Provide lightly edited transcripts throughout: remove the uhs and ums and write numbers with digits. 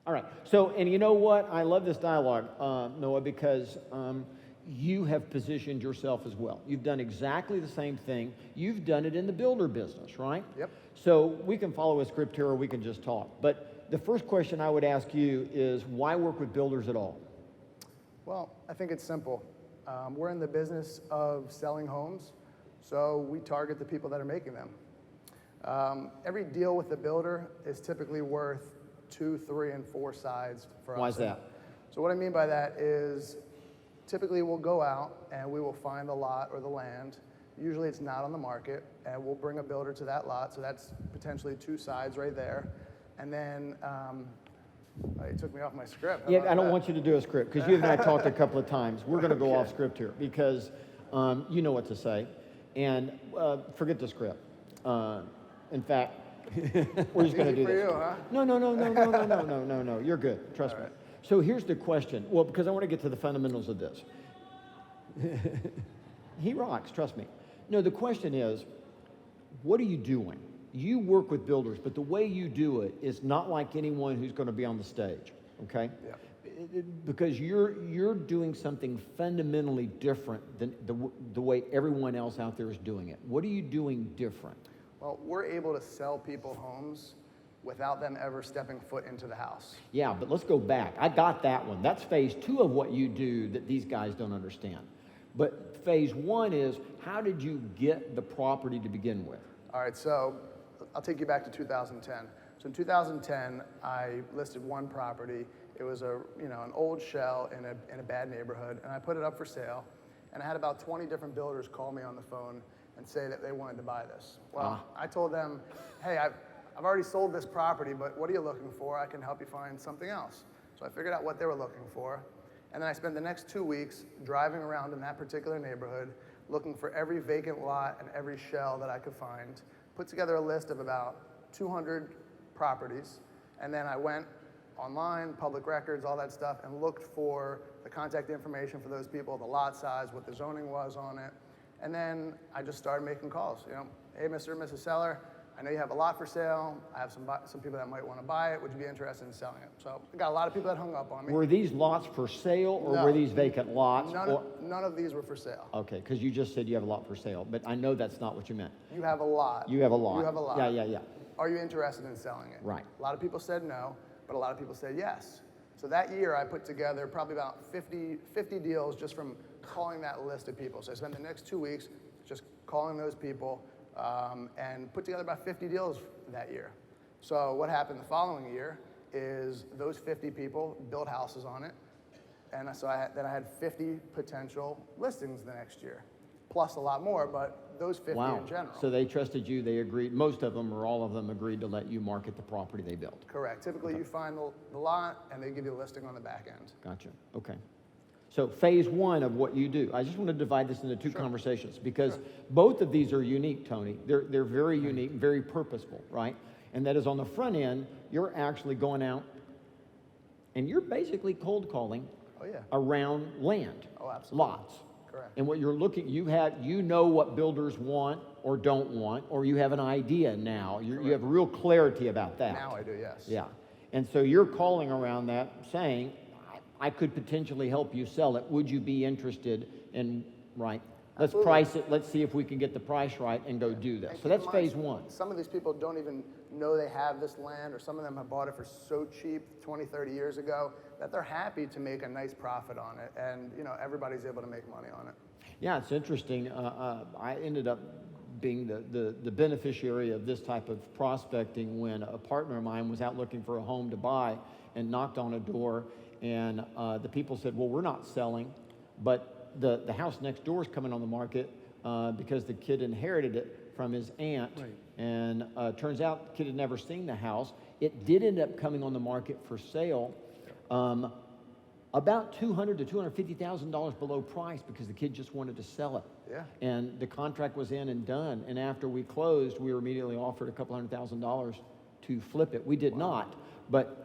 All right. So, and you know what? I love this dialogue, Noah, because you have positioned yourself as well. You've done exactly the same thing. You've done it in the builder business, right? Yep. So we can follow a script here or we can just talk. But the first question I would ask you is, why work with builders at all? Well, I think it's simple. We're in the business of selling homes, so we target the people that are making them. Every deal with the builder is typically worth 2, 3, and 4 sides for us. Why is that? So what I mean by that is typically we'll go out and we will find the lot or the land. Usually it's not on the market, and we'll bring a builder to that lot, so that's potentially 2 sides right there. And then, you took me off my script. Yeah, I don't want you to do a script, because you and I talked a couple of times. We're going to go off script here, because you know what to say. And forget the script. In fact, we're just going to do this. Easy for you, huh? No. You're good. Trust me. So here's the question. Well, because I want to get to the fundamentals of this. He rocks, trust me. No, the question is, what are you doing? You work with builders, but the way you do it is not like anyone who's going to be on the stage, okay? Yeah. Because you're doing something fundamentally different than the way everyone else out there is doing it. What are you doing different? Well, we're able to sell people homes without them ever stepping foot into the house. Yeah, but let's go back. I got that one. That's phase 2 of what you do that these guys don't understand. But phase 1 is, how did you get the property to begin with? All right, so I'll take you back to 2010. So in 2010, I listed one property. It was an old shell in a bad neighborhood, and I put it up for sale. And I had about 20 different builders call me on the phone and say that they wanted to buy this. Well, I told them, hey, I've already sold this property, but what are you looking for? I can help you find something else. So I figured out what they were looking for. And then I spent the next 2 weeks driving around in that particular neighborhood, looking for every vacant lot and every shell that I could find, put together a list of about 200 properties, and then I went online, public records, all that stuff, and looked for the contact information for those people, the lot size, what the zoning was on it. And then I just started making calls. Hey, Mr. and Mrs. Seller, I know you have a lot for sale. I have some people that might want to buy it. Would you be interested in selling it? So I got a lot of people that hung up on me. Were these lots for sale, or No. were these vacant lots? None of these were for sale. Okay, because you just said you have a lot for sale, but I know that's not what you meant. You have a lot. You have a lot. You have a lot. Yeah. Are you interested in selling it? Right. A lot of people said no, but a lot of people said yes. So that year I put together probably about 50 deals just from calling that list of people. So I spent the next 2 weeks just calling those people and put together about 50 deals that year. So what happened the following year is those 50 people built houses on it. And so I had 50 potential listings the next year, plus a lot more, but those 50 in general. So they trusted you, they agreed, most of them or all of them agreed to let you market the property they built. Correct. Typically you find the lot and they give you a listing on the back end. Gotcha, okay. So phase 1 of what you do, I just want to divide this into 2 conversations, because both of these are unique, Tony. They're very unique, very purposeful, right? And that is, on the front end, you're actually going out and you're basically cold calling around land, absolutely. lots. Correct. And what you're looking, you know what builders want or don't want, or you have an idea now. You have real clarity about that. Now I do, yes. Yeah. And so you're calling around that saying, I could potentially help you sell it. Would you be interested in, right? Let's Absolutely. price it. Let's see if we can get the price right and go do this. So that's phase 1. Some of these people don't even know they have this land, or some of them have bought it for so cheap 20, 30 years ago that they're happy to make a nice profit on it. And everybody's able to make money on it. Yeah, it's interesting. I ended up being the beneficiary of this type of prospecting when a partner of mine was out looking for a home to buy and knocked on a door, and the people said, well, we're not selling, but the house next door is coming on the market because the kid inherited it from his aunt. Right. And turns out the kid had never seen the house. It did end up coming on the market for sale about $200,000 to $250,000 below price, because the kid just wanted to sell it. Yeah. And the contract was in and done. And after we closed, we were immediately offered a couple $100,000 to flip it. We did not, but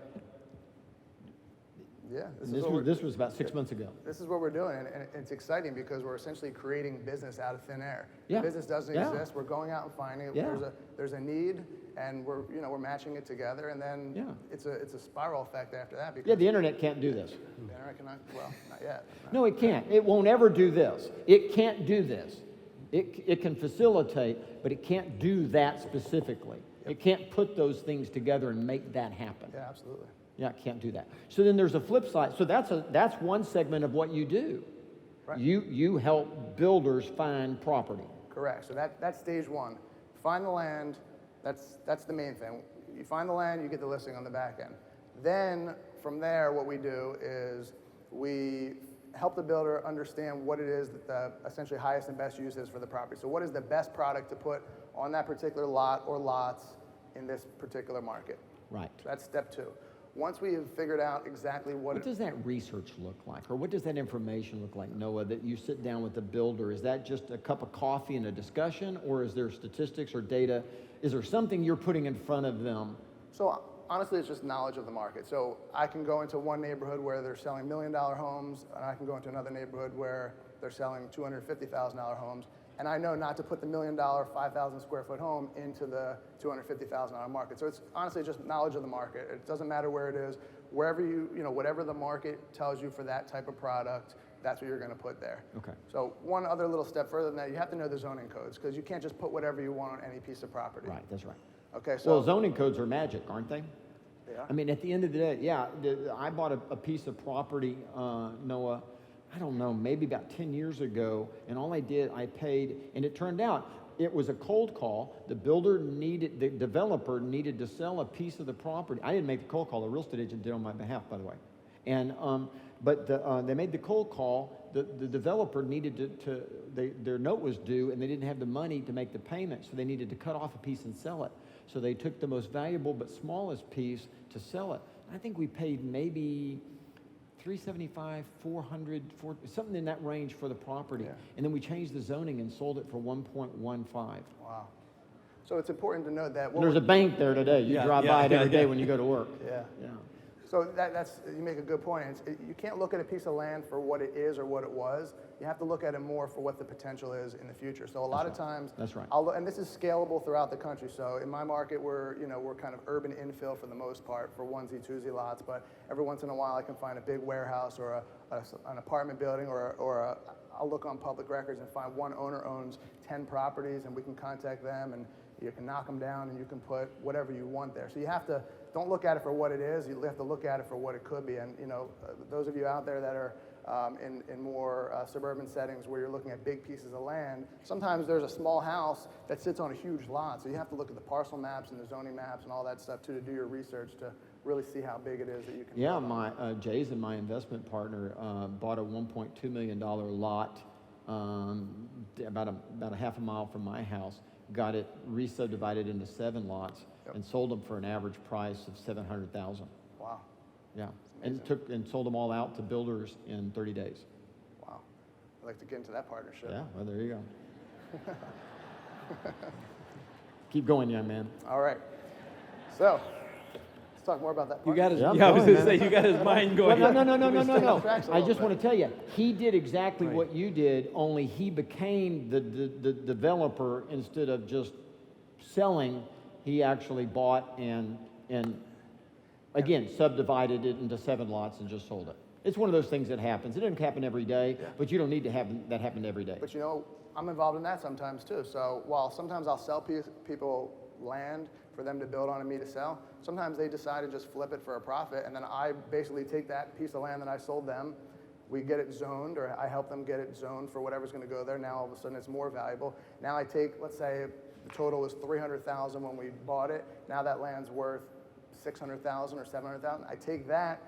Yeah, This was about 6 months ago. this is what we're doing, and it's exciting because we're essentially creating business out of thin air. Yeah. The business doesn't Yeah. exist. We're going out and finding it. Yeah. There's a need, and we're matching it together, and then Yeah. it's a spiral effect after that. Because Yeah, the internet can't do this. the internet cannot. Well, not yet. No, it can't. It won't ever do this. It can't do this. It can facilitate, but it can't do that specifically. It can't put those things together and make that happen. Yeah, absolutely. Yeah, it can't do that. So then there's a flip side. So that's one segment of what you do. Right. You help builders find property. Correct. So that's stage one. Find the land. That's the main thing. You find the land, you get the listing on the back end. Then from there, what we do is we help the builder understand what it is that the essentially highest and best use is for the property. So what is the best product to put on that particular lot or lots in this particular market? Right. So that's step two. Once we have figured out exactly What does that research look like? Or what does that information look like, Noah, that you sit down with the builder? Is that just a cup of coffee and a discussion? Or is there statistics or data? Is there something you're putting in front of them? So honestly, it's just knowledge of the market. So I can go into one neighborhood where they're selling $1 million homes, and I can go into another neighborhood where they're selling $250,000 homes. And I know not to put the $1 million, 5,000 square foot home into the $250,000 market. So it's honestly just knowledge of the market. It doesn't matter where it is. Wherever whatever the market tells you for that type of product, that's what you're going to put there. Okay. So one other little step further than that, you have to know the zoning codes because you can't just put whatever you want on any piece of property. Right, that's right. Okay, so Well, zoning codes are magic, aren't they? they are. I mean, at the end of the day, yeah, I bought a piece of property, Noah, I don't know, maybe about 10 years ago, and all I paid, and it turned out it was a cold call. The developer needed to sell a piece of the property. I didn't make the cold call, the real estate agent did on my behalf, by the way. And, they made the cold call, the developer needed their note was due, and they didn't have the money to make the payment, so they needed to cut off a piece and sell it. So they took the most valuable but smallest piece to sell it. I think we paid maybe $375, $400, something in that range for the property. Yeah. And then we changed the zoning and sold it for 1.15. Wow. So it's important to note that. There's a bank there today. You drive by it every day when you go to work. Yeah. Yeah. So that's you make a good point. You can't look at a piece of land for what it is or what it was. You have to look at it more for what the potential is in the future. So a lot of times, That's right. and this is scalable throughout the country. So in my market, we're kind of urban infill for the most part for onesie, twosie lots. But every once in a while, I can find a big warehouse or an apartment building I'll look on public records and find one owner owns 10 properties, and we can contact them and you can knock them down and you can put whatever you want there. So you have to, don't look at it for what it is, you have to look at it for what it could be. And those of you out there that are in more suburban settings where you're looking at big pieces of land, sometimes there's a small house that sits on a huge lot. So you have to look at the parcel maps and the zoning maps and all that stuff too to do your research to really see how big it is that you can Yeah, build. Jason, my investment partner, bought a $1.2 million lot about a half a mile from my house, got it re-subdivided into 7 lots, and sold them for an average price of $700,000. Wow. Yeah, and sold them all out to builders in 30 days. Wow. I'd like to get into that partnership. Yeah, well, there you go. Keep going, young man. All right. So, let's talk more about that You got partnership. his, Yeah, I was going, going to say, you got his mind going. Well, no. tracks a I little just bit. want to tell you, he did exactly Right. what you did, only he became the developer instead of just selling. He actually bought and again, subdivided it into 7 lots and just sold it. It's one of those things that happens. It doesn't happen every day, but you don't need to have that happen every day. But I'm involved in that sometimes too. So while sometimes I'll sell people land for them to build on and me to sell, sometimes they decide to just flip it for a profit, and then I basically take that piece of land that I sold them, we get it zoned, or I help them get it zoned for whatever's going to go there. Now all of a sudden it's more valuable. Now I take, let's say the total was $300,000 when we bought it. Now that land's worth $600,000 or $700,000. I take that,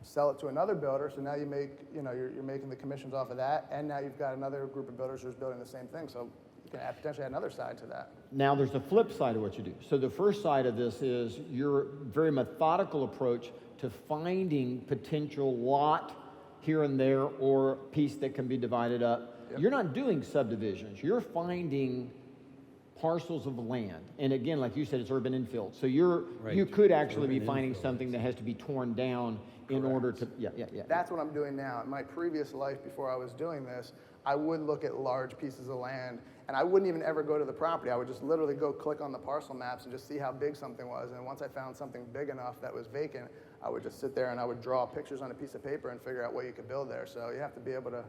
sell it to another builder, so now you make, you're making the commissions off of that, and now you've got another group of builders who's building the same thing, so you can potentially add another side to that. Now, there's a flip side of what you do. So the first side of this is your very methodical approach to finding potential lot here and there or piece that can be divided up. Yep. You're not doing subdivisions. You're finding parcels of land, and again, like you said, it's urban infill. So you Right. could actually be Urban finding infill, something that has to be torn down in order to, yeah. That's what I'm doing now. In my previous life, before I was doing this, I would look at large pieces of land, and I wouldn't even ever go to the property. I would just literally go click on the parcel maps and just see how big something was. And once I found something big enough that was vacant, I would just sit there and I would draw pictures on a piece of paper and figure out what you could build there. So you have to be able to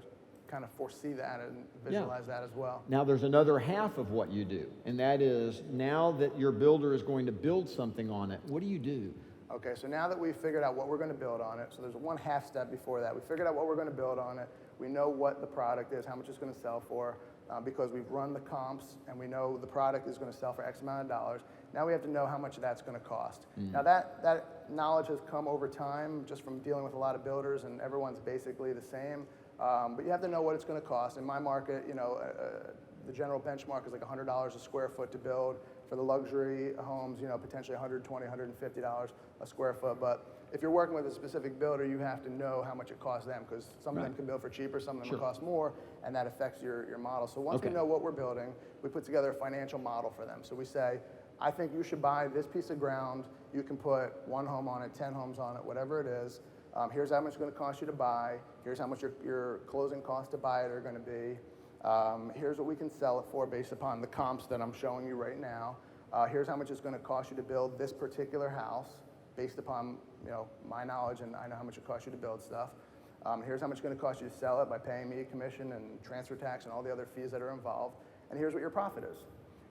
kind of foresee that and visualize that as well. Now there's another half of what you do, and that is now that your builder is going to build something on it, what do you do? Okay, so now that we've figured out what we're going to build on it, so there's one half step before that. We figured out what we're going to build on it. We know what the product is, how much it's going to sell for, because we've run the comps and we know the product is going to sell for X amount of dollars. Now we have to know how much that's going to cost. Now that knowledge has come over time just from dealing with a lot of builders, and everyone's basically the same. But you have to know what it's going to cost. In my market, you know, the general benchmark is like $100 a square foot to build. For the luxury homes, you know, potentially $120, $150 a square foot. But if you're working with a specific builder, you have to know how much it costs them, because some of them can build for cheaper, some of them will cost more, and that affects your model. So once we know what we're building, we put together a financial model for them. So we say, I think you should buy this piece of ground. You can put 1 home on it, 10 homes on it, whatever it is. Here's how much it's going to cost you to buy. Here's how much your closing costs to buy it are going to be. Here's what we can sell it for based upon the comps that I'm showing you right now. Here's how much it's going to cost you to build this particular house based upon, you know, my knowledge, and I know how much it costs you to build stuff. Here's how much it's going to cost you to sell it by paying me a commission and transfer tax and all the other fees that are involved. And here's what your profit is.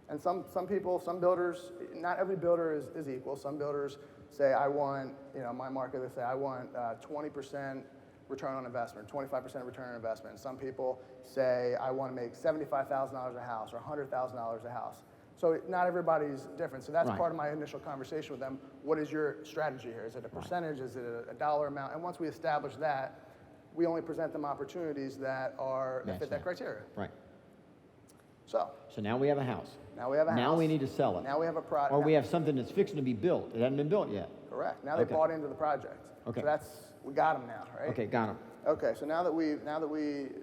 And some people, some builders, not every builder is equal. Some builders say, I want, you know, my market, they say, I want 20% return on investment, 25% return on investment. And some people say, I want to make $75,000 a house or $100,000 a house. So not everybody's different. So that's part of my initial conversation with them. What is your strategy here? Is it a percentage? Is it a dollar amount? And once we establish that, we only present them opportunities that fit that criteria. Right. So now we have a house. Now we have a house. Now we need to sell it. Now we have a product. Or we have something that's fixing to be built. It hasn't been built yet. Correct. Now they bought into the project. Okay. So we got them now, right? Okay, got them. Okay, so now that we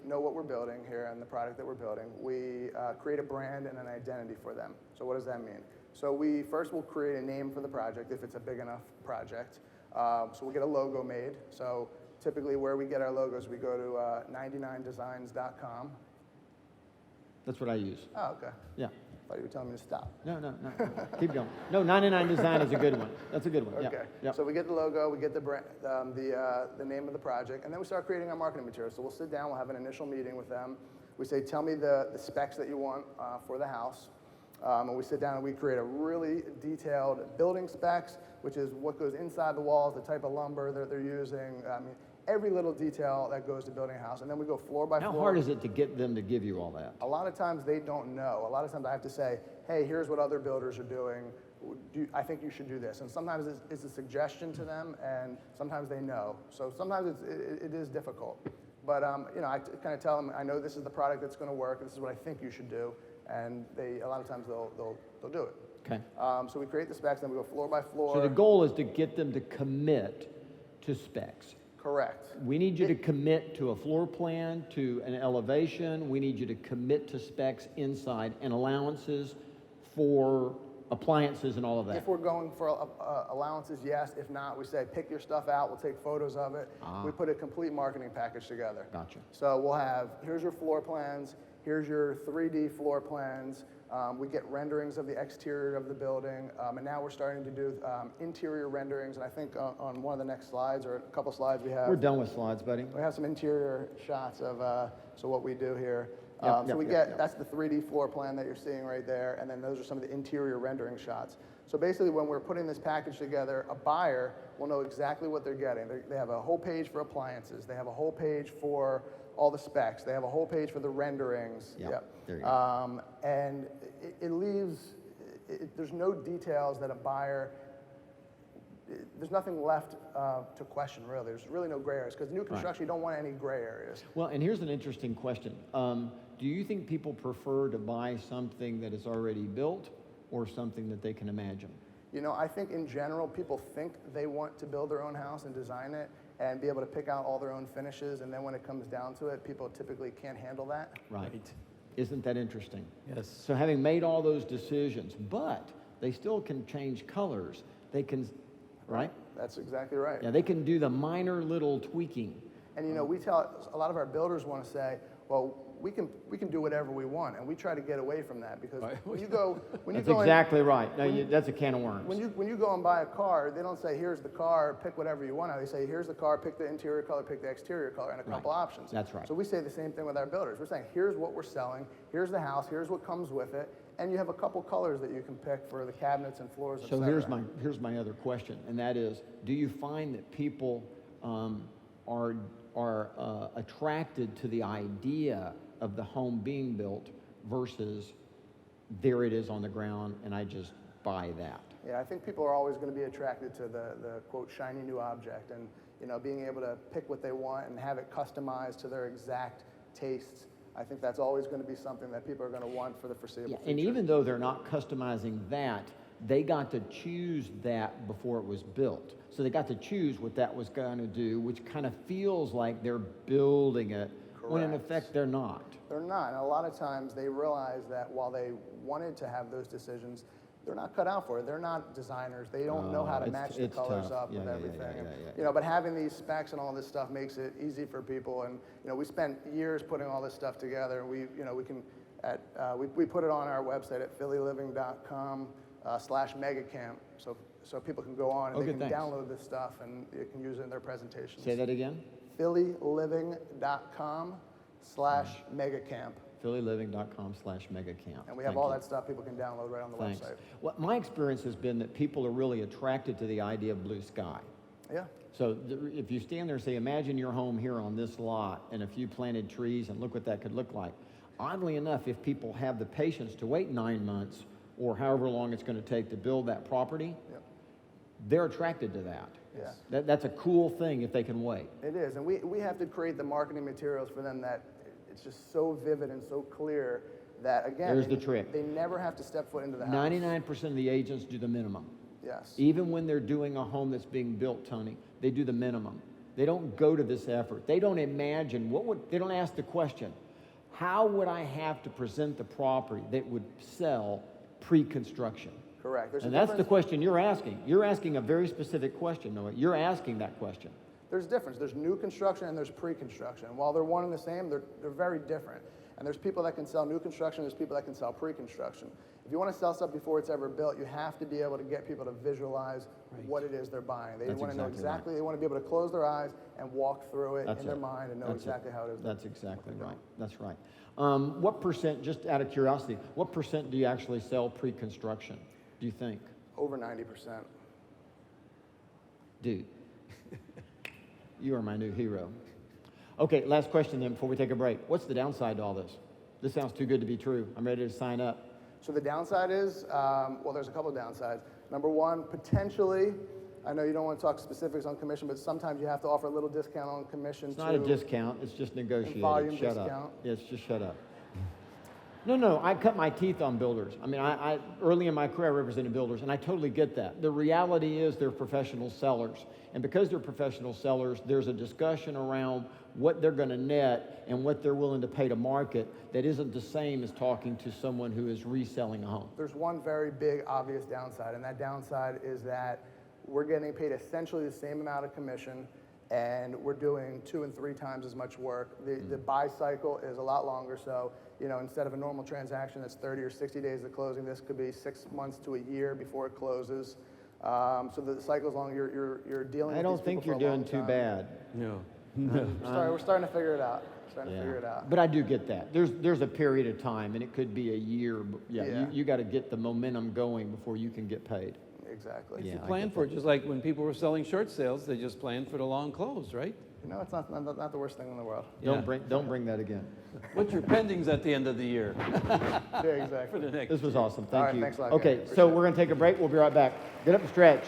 know what we're building here and the product that we're building, we create a brand and an identity for them. So what does that mean? So we first will create a name for the project if it's a big enough project. So we'll get a logo made. So typically where we get our logos, we go to 99designs.com. That's what I use. Oh, okay. Yeah. I thought you were telling me to stop. No. Keep going. No, 99 Design is a good one. That's a good one. Okay. Yeah. So we get the logo, we get the brand, the name of the project, and then we start creating our marketing material. So we'll sit down, we'll have an initial meeting with them. We say, tell me the specs that you want for the house. And we sit down and we create a really detailed building specs, which is what goes inside the walls, the type of lumber that they're using. I mean, every little detail that goes to building a house. And then we go floor by floor. How hard is it to get them to give you all that? A lot of times they don't know. A lot of times I have to say, hey, here's what other builders are doing. I think you should do this. And sometimes it's a suggestion to them, and sometimes they know. So sometimes it is difficult. But you know, I kind of tell them, I know this is the product that's going to work. This is what I think you should do. And a lot of times they'll do it. Okay. So we create the specs, then we go floor by floor. So the goal is to get them to commit to specs. Correct. We need you to commit to a floor plan, to an elevation. We need you to commit to specs inside and allowances for appliances and all of that. If we're going for allowances, yes. If not, we say, pick your stuff out. We'll take photos of it. We put a complete marketing package together. Gotcha. So we'll have, here's your floor plans. Here's your 3D floor plans. We get renderings of the exterior of the building, and now we're starting to do interior renderings. And I think on one of the next slides, or a couple slides, We're done with slides, buddy. We have some interior shots of so what we do here. Yep. That's the 3D floor plan that you're seeing right there, and then those are some of the interior rendering shots. So basically, when we're putting this package together, a buyer will know exactly what they're getting. They have a whole page for appliances. They have a whole page for all the specs. They have a whole page for the renderings. There you go. And it leaves, there's no details that a buyer, there's nothing left to question, really. There's really no gray areas, because new construction, you don't want any gray areas. Well, and here's an interesting question. Do you think people prefer to buy something that is already built or something that they can imagine? You know, I think in general, people think they want to build their own house and design it and be able to pick out all their own finishes, and then when it comes down to it, people typically can't handle that. Right. Isn't that interesting? Yes. So having made all those decisions, but they still can change colors. They can, right? That's exactly right. Yeah, they can do the minor little tweaking. And you know, we tell a lot of our builders want to say, well, we can do whatever we want, and we try to get away from that because when you go That's exactly right. No, that's a can of worms. When you go and buy a car, they don't say here's the car, pick whatever you want. They say here's the car, pick the interior color, pick the exterior color, and a couple options. That's right. So we say the same thing with our builders. We're saying here's what we're selling, here's the house, here's what comes with it, and you have a couple colors that you can pick for the cabinets and floors. So here's my other question, and that is, do you find that people are attracted to the idea of the home being built versus there it is on the ground and I just buy that? Yeah, I think people are always going to be attracted to the quote shiny new object, and you know, being able to pick what they want and have it customized to their exact tastes. I think that's always going to be something that people are going to want for the foreseeable future. And even though they're not customizing that, they got to choose that before it was built. So they got to choose what that was going to do, which kind of feels like they're building it, when in effect they're not. They're not, and a lot of times they realize that while they wanted to have those decisions, they're not cut out for it. They're not designers. They don't know how to match the colors up with everything. You know, but having these specs and all this stuff makes it easy for people. And you know, we spent years putting all this stuff together. We put it on our website at phillyliving.com/megacamp, so people can go on and they can download this stuff and they can use it in their presentations. Say that again. phillyliving.com/megacamp. phillyliving.com/megacamp. And we have all that stuff people can download right on the website. Well, my experience has been that people are really attracted to the idea of blue sky. Yeah. So if you stand there and say, imagine your home here on this lot and a few planted trees and look what that could look like. Oddly enough, if people have the patience to wait 9 months or however long it's going to take to build that property, they're attracted to that. Yeah. That's a cool thing if they can wait. It is, and we have to create the marketing materials for them that it's just so vivid and so clear that, again, There's the trick. They never have to step foot into the house. 99% of the agents do the minimum. Yes. Even when they're doing a home that's being built, Tony, they do the minimum. They don't go to this effort. They don't imagine, they don't ask the question, how would I have to present the property that would sell pre-construction? Correct. And that's the question you're asking. You're asking a very specific question, Noah. You're asking that question. There's difference. There's new construction and there's pre-construction. While they're one and the same, they're very different. And there's people that can sell new construction, there's people that can sell pre-construction. If you want to sell stuff before it's ever built, you have to be able to get people to visualize what it is they're buying. They want to know exactly, they want to be able to close their eyes and walk through it in their mind and know exactly how it is. That's exactly right. That's right. What percent, just out of curiosity, what percent do you actually sell pre-construction, do you think? Over 90%. Dude, you are my new hero. Okay, last question then before we take a break. What's the downside to all this? This sounds too good to be true. I'm ready to sign up. So the downside is, well, there's a couple of downsides. Number one, potentially, I know you don't want to talk specifics on commission, but sometimes you have to offer a little discount on commission. It's not a discount, it's just negotiated. Volume Shut discount. up. Yes, just shut up. No, I cut my teeth on builders. I mean, I early in my career, I represented builders, and I totally get that. The reality is they're professional sellers. And because they're professional sellers, there's a discussion around what they're going to net and what they're willing to pay to market that isn't the same as talking to someone who is reselling a home. There's one very big, obvious downside, and that downside is that we're getting paid essentially the same amount of commission, and we're doing 2 and 3 times as much work. The buy cycle is a lot longer, so you know, instead of a normal transaction that's 30 or 60 days of closing, this could be 6 months to a year before it closes. So the cycle's long. You're dealing. I don't think you're doing too bad. No. We're starting to figure it out. But I do get that. There's a period of time, and it could be a year. But you got to get the momentum going before you can get paid. Exactly. You plan for it, just like when people were selling short sales, they just planned for the long close, right? You know, it's not the worst thing in the world. Don't bring that again. What's your pendings at the end of the year? Yeah, exactly. For the next This was awesome. Thank you. Thanks a lot, Okay, Gary. so we're going to take a break. We'll be right back. Get up and stretch.